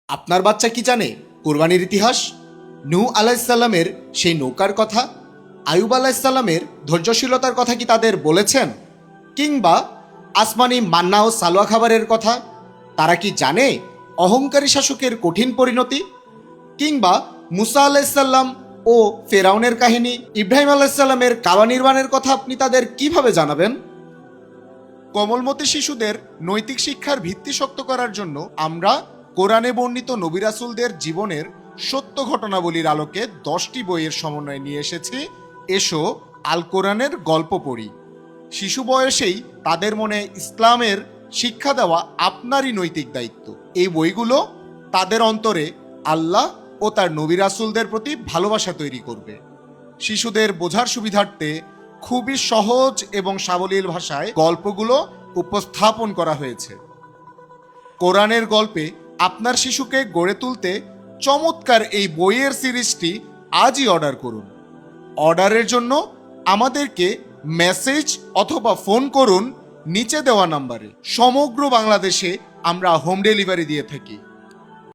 আপনার বাচ্চা কি জানে কোরবানির ইতিহাস? নূহ আলাইসাল্লামের সেই নৌকার কথা, আয়ুব আলাইসাল্লামের ধৈর্যশীলতার কথা কি তাদের বলেছেন? কিংবা আসমানি মান্না ও সালোয়া খাবারের কথা? তারা কি জানে অহংকারী শাসকের কঠিন পরিণতি? কিংবা মুসা আলাইসাল্লাম ও ফেরাউনের কাহিনী, ইব্রাহিম আলাইসাল্লামের কাবা নির্মাণের কথা আপনি তাদের কিভাবে জানাবেন? কোমলমতি শিশুদের নৈতিক শিক্ষার ভিত্তি শক্ত করার জন্য আমরা কোরআনে বর্ণিত নবী রাসূলদের জীবনের সত্য ঘটনাবলীর আলোকে 10টি বইয়ের সমন্বয় নিয়ে এসেছি। এসো আল কোরআনের গল্প পড়ি। শিশু বয়সেই তাদের মনে ইসলামের শিক্ষা দেওয়া আপনারই নৈতিক দায়িত্ব। এই বইগুলো তাদের অন্তরে আল্লাহ ও তার নবী রাসূলদের প্রতি ভালোবাসা তৈরি করবে। শিশুদের বোঝার সুবিধার্থে খুবই সহজ এবং সাবলীল ভাষায় গল্পগুলো উপস্থাপন করা হয়েছে। কোরআনের গল্পে আপনার শিশুকে গড়ে তুলতে চমৎকার এই বইয়ের সিরিজটি আজই অর্ডার করুন। অর্ডারের জন্য আমাদেরকে মেসেজ অথবা ফোন করুন নিচে দেওয়া নাম্বারে। সমগ্র বাংলাদেশে আমরা হোম ডেলিভারি দিয়ে থাকি।